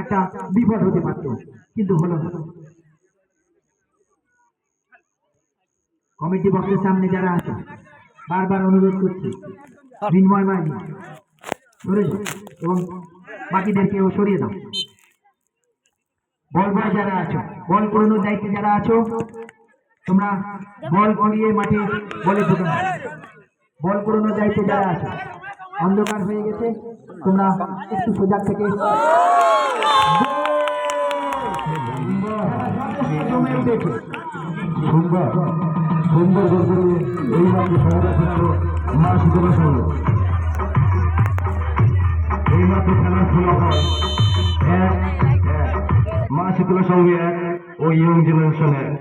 একটা বিপদ হতে পারত, কিন্তু হলো না। কমিটি বক্সের সামনে যারা আছে বারবার অনুরোধ করছি বিনিময় মাঝি সরে যাও এবং বাকিদেরকেও সরিয়ে দাও। বল বয় যারা আছো, বল করানোর দায়িত্বে যারা আছো, তোমরা বল করিয়ে মাঠে বলে ঢুকানো। বল করানোর দায়িত্বে যারা আছো, অন্ধকার হয়ে গেছে, তোমরা একটু সজাগ থেকে জমে উঠেছে। সুন্দর সুন্দর করে এই মাত্র সংরক্ষণ মা শীতলা সংঘ এই মাত্র খেলার ফলাফল মা শীতলা সঙ্গে 1 ও ইয়ং জেনারেশন 1।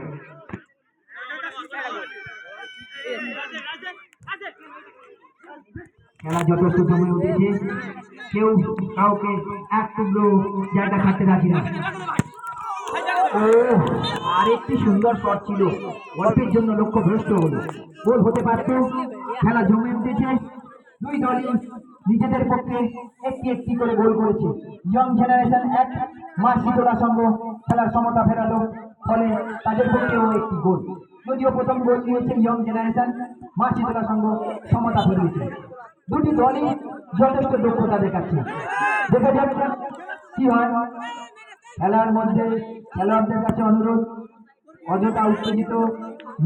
খেলা যথেষ্ট জমে উঠেছে, কেউ কাউকে এক টুকরো জায়গা ছাড়তে রাজি না। আরেকটি সুন্দর শট ছিল, অল্পের জন্য লক্ষ্য ভ্রষ্ট হলো, গোল হতে পারত। খেলা জমে উঠেছে, দুই দলই নিজেদের পক্ষে একটি একটি করে গোল করেছে। ইয়ং জেনারেশন 1 মা শীতলা সংঘ খেলার সমতা ফেরালো, ফলে তাদের পক্ষেও একটি গোল। যদিও প্রথম গোল দিয়েছে ইয়ং জেনারেশন, মা শীতলা সংঘ সমতা ফিরিয়েছে। দুটি দলই যথেষ্ট দক্ষতা দেখাচ্ছে, দেখা যাচ্ছে কি হয়। খেলার মধ্যে খেলোয়াড়দের কাছে অনুরোধ, অযথা উত্তেজিত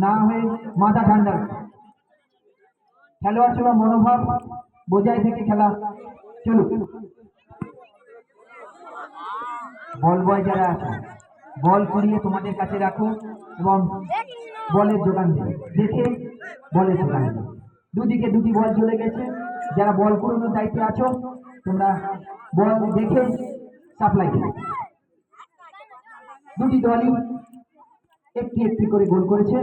না হয়ে মাথা ঠান্ডা রাখা, খেলোয়াড় সেবা মনোভাব বজায় থেকে খেলা চলুক। বল বয় যারা আছে, বল করিয়ে তোমাদের কাছে রাখো এবং বলের যোগান দেবে, দেখে বলের যোগান দেবে। দুদিকে দুটি বল চলে গেছে, যারা বল করানোর দায়িত্বে আছো তোমরা বল দেখে সাপ্লাই দেবে। দুটি দলই একটি একটি করে গোল করেছে।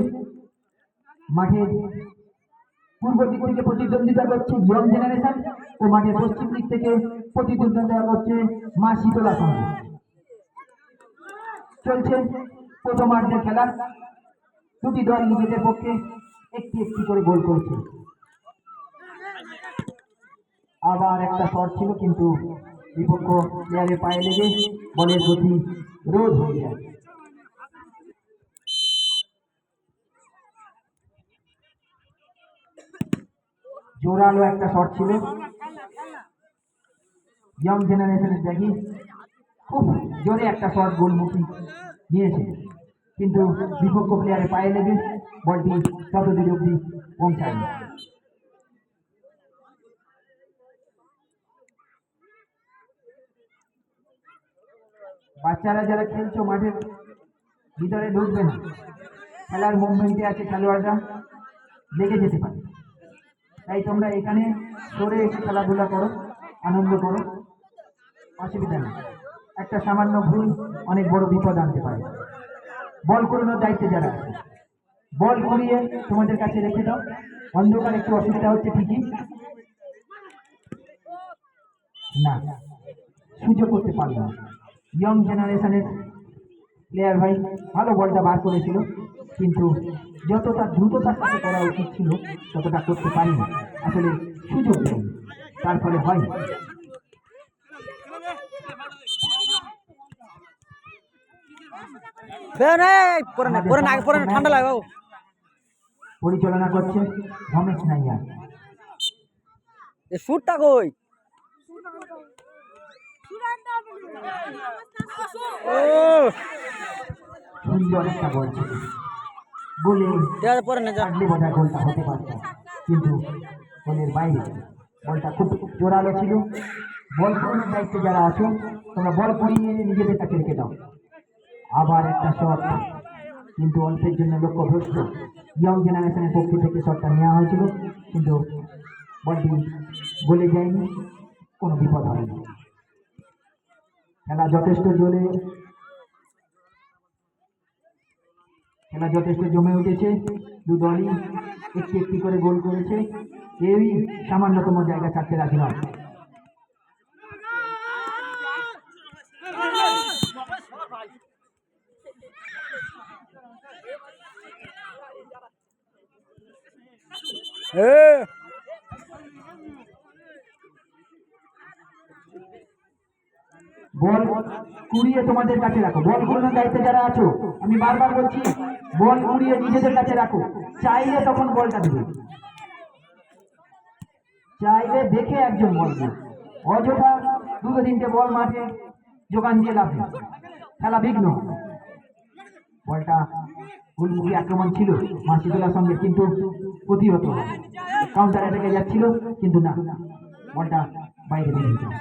মাঠের পূর্ব দিক থেকে প্রতিদ্বন্দ্বিতা করছে ইয়ং জেনারেশন ও মাঠের পশ্চিম দিক থেকে প্রতিদ্বন্দ্বিতা করছে মা শীতলা সংঘ। চলছে প্রথমার্ধের খেলা, দুটি দল নিজেদের পক্ষে একটি একটি করে গোল করেছে। আবার একটা শট ছিল, কিন্তু বিপক্ষ প্লেয়ারের পায়ে লেগে বলের গতি রোধ হয়ে যায়। জোরালো একটা শট ছিল, ইয়ং জেনারেশনের দেখি খুব জোরে একটা শট গোলমুখী নিয়েছে, কিন্তু বিপক্ষ প্লেয়ারের পায়ে লেগে বলটি ততদূর অব্দি পৌঁছায়নি। বাচ্চারা যারা খেলছো মাঠের ভিতরে ঢুকবে না, খেলার মুভমেন্টে আছে খেলোয়াড়রা, লেগে যেতে পারে, তাই তোমরা এখানে সরে এসে খেলাধুলা করো, আনন্দ করো, অসুবিধা নেই। একটা সামান্য ভুল অনেক বড় বিপদ আনতে পারে। বল করানোর দায়িত্বে যারা আছে, বল করিয়ে তোমাদের কাছে রেখে দাও। অন্ধকার একটু অসুবিধা হচ্ছে ঠিকই, না সুযোগ করতে পারলো না। ইয়ং জেনারেশনের প্লেয়ার ভাই ভালো বলটা বার করেছিল, কিন্তু যতটা দ্রুততার সাথে করা উচিত ছিল ততটা করতে পারিনি, আসলে সুযোগ দেয়নি, তার ফলে হয়। ঠান্ডা লাগবে। পরিচালনা করছে রমেশ নাইয়া। শুটটা কই? সুন্দর একটা বল ছিল, বলে আগলে বোঝা গোলটা হতে পারত, কিন্তু গোলের বাইরে। বলটা খুব জোরালো ছিল। বল করানোর দায়িত্বে যারা আছো তোমরা বল করিয়ে নিজেদের কাছে রেখে দাও। আবার একটা শট, কিন্তু অল্পের জন্য লক্ষ্য ভ্রষ্ট। ইয়ং জেনারেশনের পক্ষ থেকে শটটা নেওয়া হয়েছিল, কিন্তু বলটি গোলে যায়নি, কোনো বিপদ হয়নি। খেলা যথেষ্ট জমে উঠেছে, দু দলই একটি একটি করে গোল করেছে, কেউই সামান্যতম জায়গা ছাড়তে রাজি নয়। বল কুড়িয়ে তোমাদের কাছে রাখো। বল কুড়ানোর দায়িত্বে যারা আছো, আমি বারবার বলছি, বল কুড়িয়ে নিজেদের কাছে রাখো। চাইলে তখন বলটা দেবে, চাইলে দেখে একজন বল দেবে। অযথা দুটো তিনটে বল মাঠে যোগান দিয়ে লাভ নেই, খেলা বিঘ্ন। বলটা গোলমুখী আক্রমণ ছিল মাসিদুল্লাহ সঙ্গে, কিন্তু প্রতিহত কাউন্টার অ্যাটাকে যাচ্ছিল, কিন্তু না, বলটা বাইরে বেরিয়ে যায়।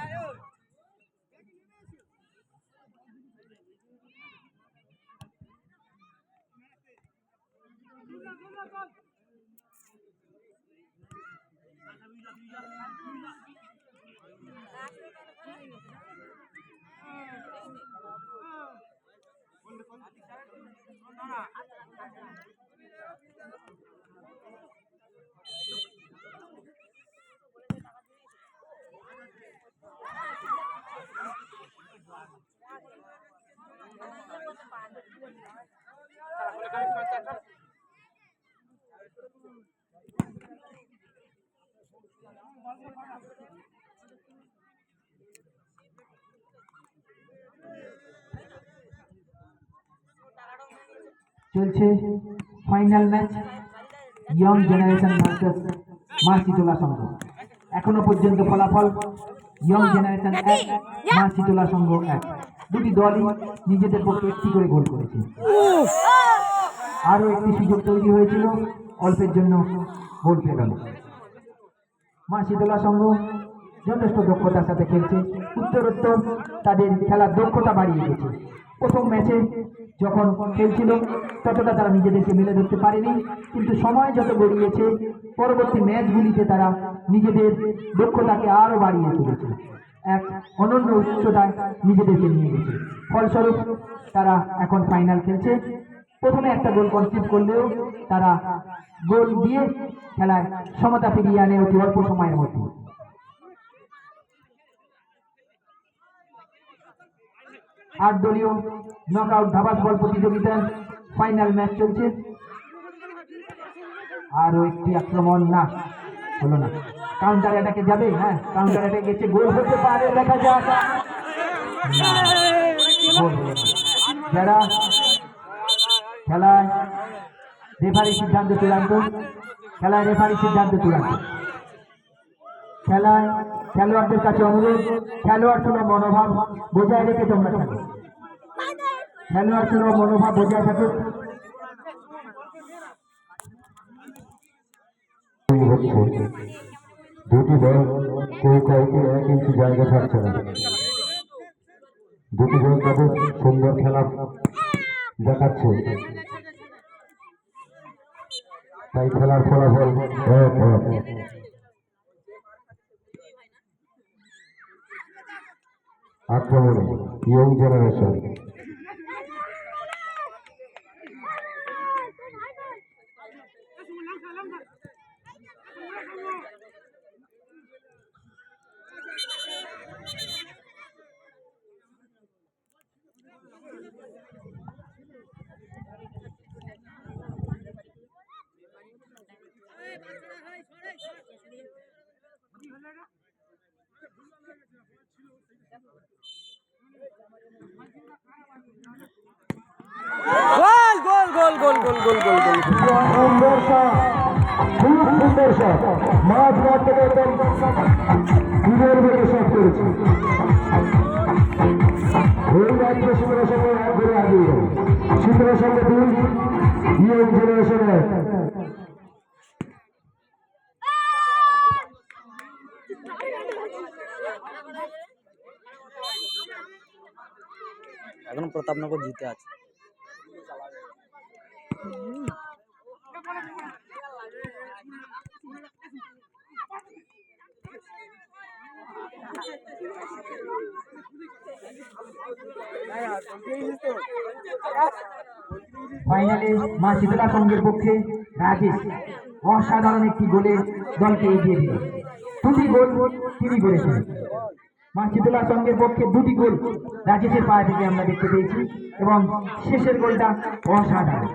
চলছে final match, young generation versus Masidullah সংঘ। এখনো পর্যন্ত ফলাফল ইয়ং জেনারেশন 1, মাসিদুল্লাহ সংঘ 1। দুটি দলই নিজেদের পক্ষে একটি করে গোল করেছে। আরো একটি সুযোগ তৈরি হয়েছিল, অল্পের জন্য গোল পেল না। মাসিদুল্লাহ সংঘ যথেষ্ট দক্ষতার সাথে খেলছে, উত্তরোত্তর তাদের খেলার দক্ষতা বাড়িয়ে গেছে। প্রথম ম্যাচে যখন খেলছিল ততটা তারা নিজেদেরকে মেলে ধরতে পারেনি, কিন্তু সময় যত গড়িয়েছে পরবর্তী ম্যাচগুলিতে তারা নিজেদের দক্ষতাকে আরো বাড়িয়ে তুলেছে, এক অনন্য উচ্চতায় নিজেদেরকে নিয়ে গেছে। ফলস্বরূপ তারা এখন ফাইনাল খেলছে। প্রথমে একটা গোল কনসিভ করলেও তারা গোল দিয়ে খেলায় সমতা ফিরিয়ে আনে অতি অল্প সময়ের মধ্যে। আট দলীয় নকআউট ধাবাস বল প্রতিযোগিতার ফাইনাল ম্যাচ চলছে। আরো একটি আক্রমণ, না হলো না, কাউন্টার অ্যাটাকে যাবে। হ্যাঁ, কাউন্টার অ্যাটাকে গেছে, গোল হতে পারে, দেখা যাক। গোল হলো না। যারা খেলায় রেফারি সিদ্ধান্ত চূড়ান্ত, খেলায় রেফারি সিদ্ধান্ত চূড়ান্ত। খেলায় খেলোয়াড়দের কাছে অনুরোধ, খেলোয়াড় সুলভ মনোভাব বজায় রেখে তোমরা খেলো। খেলোয়াড় সুলভ মনোভাব বজায় থাকুক। দুটি দল কেউ কাউকে 1 ইঞ্চি জায়গা থাকছে না। দুটি দল তাদের সুন্দর খেলা দেখাচ্ছে, তাই খেলার ফলাফল 1-1। আক্রমণে ইয়ং জেনারেশন। গোল গোল গোল গোল গোল গোল গোল সুন্দর শট, খুব সুন্দর শট, মাঝ মাঠ থেকে একদম দূরের বেগে শট করেছে। ওই মাত্র সুন্দর সঙ্গে 1 করে আগিয়ে, সুন্দর সঙ্গে 2, ইয়ং জেনারেশন 1। এখন প্রতাপনগর জিতে আছে। ফাইনালে মাসিদুল্লাহ সংঘের পক্ষে রাজেশ অসাধারণ একটি গোলে দলকে এগিয়ে দিল। দুটি গোল তিনি করেছেন। মাসিদুল্লাহ সংঘের পক্ষে দুটি গোল রাজেশের পা থেকে আমরা দেখতে পেয়েছি, এবং শেষের গোলটা অসাধারণ।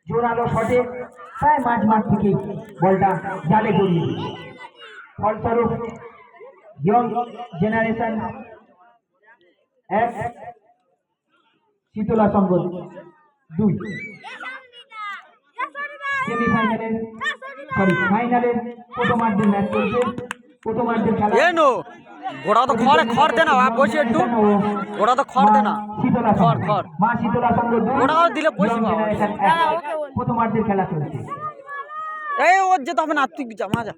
জোরালো শটে প্রায় মাঠ থেকে বলটা জালে গড়িয়ে দিয়েছে। ফলস্বরূপ ইয়ং জেনারেশন এক, শীতলা সংঘ 2। সেমিফাইনালের ফাইনালের প্রথমার্ধের ম্যাচ চলছে। প্রথমার্ধের খেলা এ নো গোড়া তো খড় দে না বসে একটু গোড়া তো খড় দে না শীতলা খড় সংঘ, খড় মা শীতলা সংঘ 2, ওটাও দিলে বসি ইয়ং বাবা। জেনারেশন 1। প্রথমার্ধের খেলা চলছে। এই ওর যেতে হবে না তুই জামা যা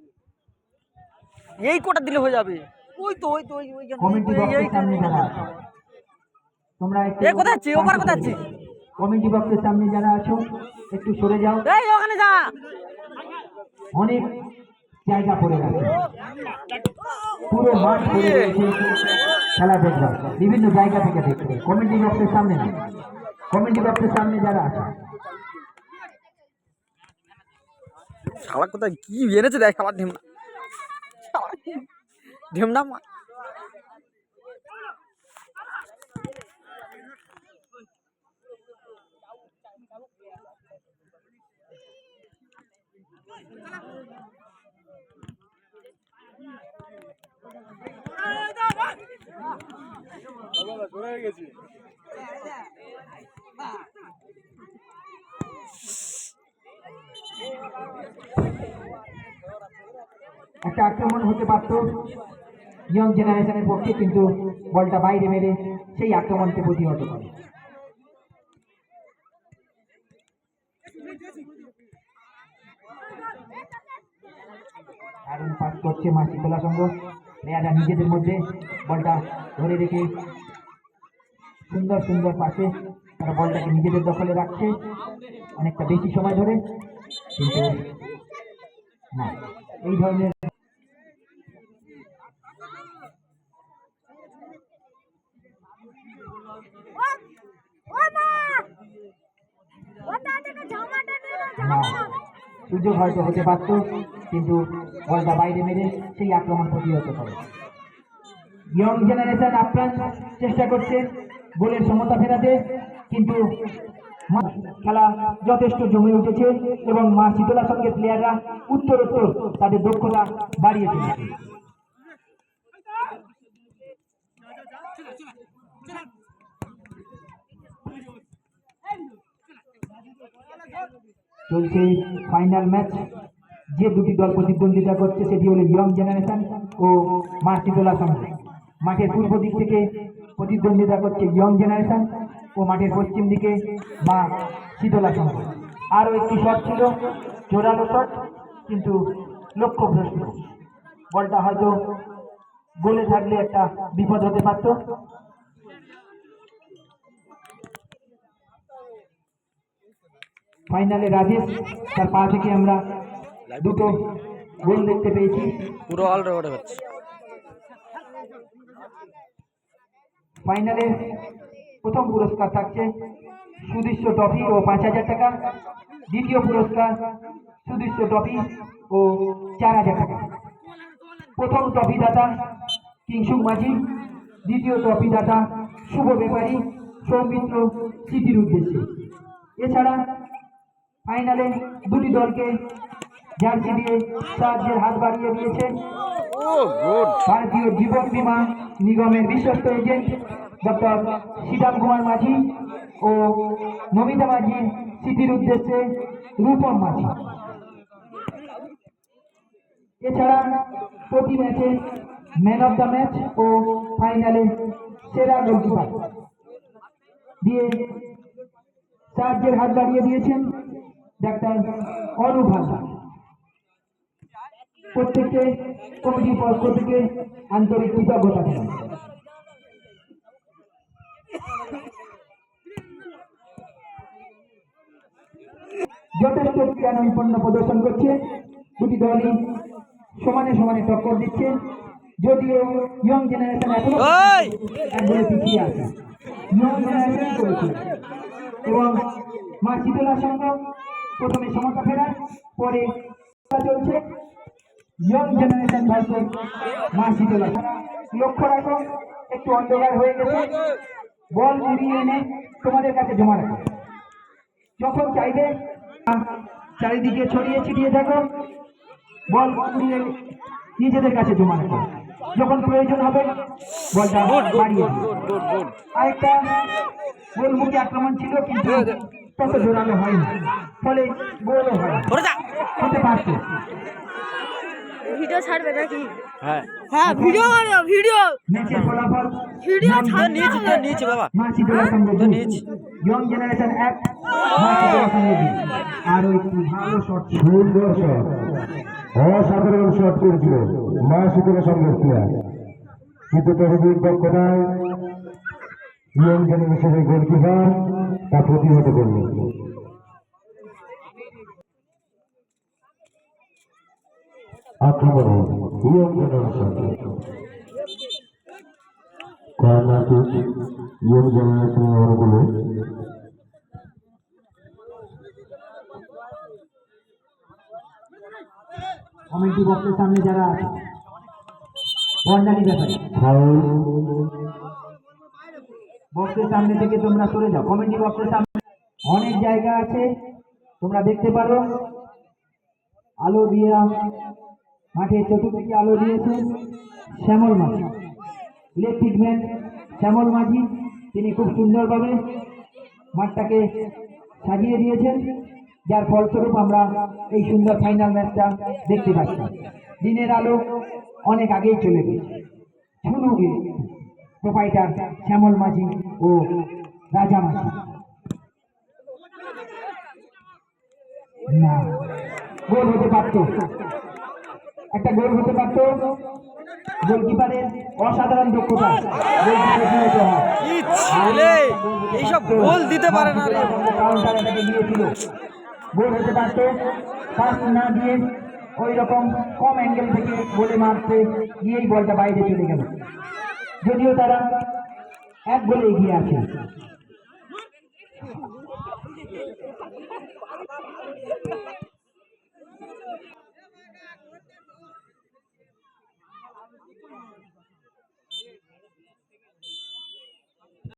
এই কোটা দিলে হয়ে যাবে ওই তো কমিটি বক্সের সামনে যারা আছো, তোমরা একটু এ কোথায় আছিস? ওপার কোথায় আছিস? কমিটি বক্সের সামনে যারা আছো একটু সরে যাও, এই ওখানে যা অনেক জায়গা পড়ে গেছে, পুরো মাঠ পড়ে রয়েছে খেলা দেখবার, বিভিন্ন জায়গা থেকে দেখবে। কমিটি বক্সের সামনে না, কমিটি বক্সের সামনে যারা আছে শালা কোথায় কি এনেছে দেখ শালা ঢেমনা ঢেমনা একটা আক্রমণ হতে পারত ইয়ং জেনারেশনের পক্ষে, কিন্তু বলটা বাইরে মেরে সেই আক্রমণকে প্রতিহত করে। দারুণ পাস করছে মা শীতলা সংঘ, প্লেয়াররা নিজেদের মধ্যে বলটা ধরে রেখে সুন্দর সুন্দর পাশে তারা বলটাকে নিজেদের দখলে রাখছে অনেকটা বেশি সময় ধরে, কিন্তু না, এই ধরনের সুযোগ হয়তো হতে পারত, কিন্তু বলটা বাইরে মেরে সেই আক্রমণ প্রতিহত করে। ইয়ং জেনারেশন আপ্রাণ চেষ্টা করছে গোলের সমতা ফেরাতে, কিন্তু খেলা যথেষ্ট জমে উঠেছে এবং মা শীতলা সংঘের প্লেয়াররা উত্তরোত্তর তাদের দক্ষতা বাড়িয়ে তুলেছে। চলছে ফাইনাল ম্যাচ, যে দুটি দল প্রতিদ্বন্দ্বিতা করছে সেটি হলো ইয়ং জেনারেশন ও মা শীতলা সংঘ। মাঠের পূর্ব দিক থেকে প্রতিদ্বন্দ্বিতা করছে ইয়ং জেনারেশন ও মাঠের পশ্চিম দিকে মা শীতলা সংঘ। আরও একটি শট ছিল, জোরালো শট, কিন্তু লক্ষ্যভ্রষ্ট। বলটা হয়তো গোলে থাকলে একটা বিপদ হতে পারত। ফাইনালে রাজেশ তার পা থেকে আমরা দুটো গোল দেখতে পেয়েছি। পুরো অলরাউন্ডার হচ্ছে ফাইনালে প্রথম পুরস্কার থাকছে সুদৃশ্য ট্রফি ও 5,000 টাকা, দ্বিতীয় পুরস্কার সুদৃশ্য ট্রফি ও 4,000 টাকা। প্রথম ট্রফি দাতা কিংসুক মাঝি, দ্বিতীয় ট্রফি দাতা শুভ ব্যাপারী সৌমিত্র স্মৃতির উদ্দেশ্যে। এছাড়া ফাইনালে দুটি দলকে জার্সি দিয়ে সাহায্যের হাত বাড়িয়ে দিয়েছে ভারতীয় জীবন বীমা নিগমের বিশ্বস্ত এজেন্ট ডক্টর শ্রীরাম কুমার মাঝি ও নমিতা মাঝি স্মৃতির উদ্দেশ্যে রূপম মাঝি। এছাড়া প্রতি ম্যাচে ম্যান অফ দ্য ম্যাচ ও ফাইনালে সেরা গোলকিপার দিয়ে সাহায্যের হাত বাড়িয়ে দিয়েছেন ডাক্তার অনুপ হালদার। প্রত্যেককে কমিটির পক্ষ থেকে আন্তরিক কৃতজ্ঞতা জানাই। যথেষ্ট ক্রীড়া নৈপুণ্য প্রদর্শন করছে, দুটি দলই সমানে সমানে টক্কর দিচ্ছে, যদিও ইয়ং জেনারেশন এখনো একবারে পিছিয়ে আছে। ইয়ং জেনারেশন করেছে এবং মা শীতলা সংঘ প্রথমে সমতা ফেরায়, পরে চলছে ইয়ং জেনারেশন ভার্সেস মা শীতলা। লক্ষ্য রাখো একটু অন্ধকার হয়ে গেছে, বল উড়িয়ে এনে তোমাদের কাছে জমা রাখো, যখন চাইবে চারিদিকে ছড়িয়ে ছিটিয়ে থাকো, বল উড়িয়ে নিজেদের কাছে জমা রাখো। যখন প্রয়োজন হবে বলটা গুড গুড বাড়িয়ে গুড দিন। গুড গুড গুড আরেকটা গোলমুখী আক্রমণ ছিল কিন্তু তত জোরালো হয়নি, ফলে গোলও হয় ধরে যা হতে পারত। ভিডিও ছাড়বে নাকি? হ্যাঁ হ্যাঁ ভিডিও বানাও ভিডিও। ম্যাচের ফলাফল ভিডিও তো নিয়েছি বাবা মাসিদুলের সঙ্গে তো 2, নিয়েছি। ইয়ং জেনারেশন 1, মাসিদুলের সঙ্গে 2। আরও একটি ভালো শট ছিল। সুন্দর শট, অসাধারণ শট করেছিল মা শীতলের সঙ্গে প্লেয়ার, কিন্তু তহবিল দক্ষতায় ইয়ং জেনারেশনের গোলকিপার তা প্রতিহত করল। আক্রমণে young generation, corner kick young জেনারেশনের অনুকূলে। কমিটি বক্সের সামনে যারা আছে বর্ণালী ব্যাপারে ফাউল, বক্সের সামনে থেকে তোমরা সরে যাও। কমিটি বক্সের সামনে অনেক জায়গা আছে, তোমরা দেখতে পারো। আলো দিয়ে মাঠে চতুর্দিকে আলো দিয়েছে শ্যামল মাঝি, ইলেকট্রিক ম্যান শ্যামল মাঝি। তিনি খুব সুন্দরভাবে মাঠটাকে সাজিয়ে দিয়েছেন, যার ফলস্বরূপ আমরা এই সুন্দর ফাইনাল ম্যাচটা দেখতে পাচ্ছি। দিনের আলো অনেক আগেই চলে গেছে। ঝুনুকে প্রোপাইটার শ্যামল মাঝি ও রাজা মাঝি। না, গোল হতে পারত, একটা গোল হতে পারত। গোলকিপারের অসাধারণ দক্ষতা, গোলটি প্রতিহত হয়। কি ছেলে এইসব গোল দিতে পারে না রে। কাউন্টার এটাকে দিয়েছিল, গোল হতে পারত। পাস না দিয়ে ওই রকম কম অ্যাঙ্গেল থেকে বলে মারতে গিয়েই বলটা বাইরে চলে গেল, যদিও তারা 1 গোলে এগিয়ে আছে।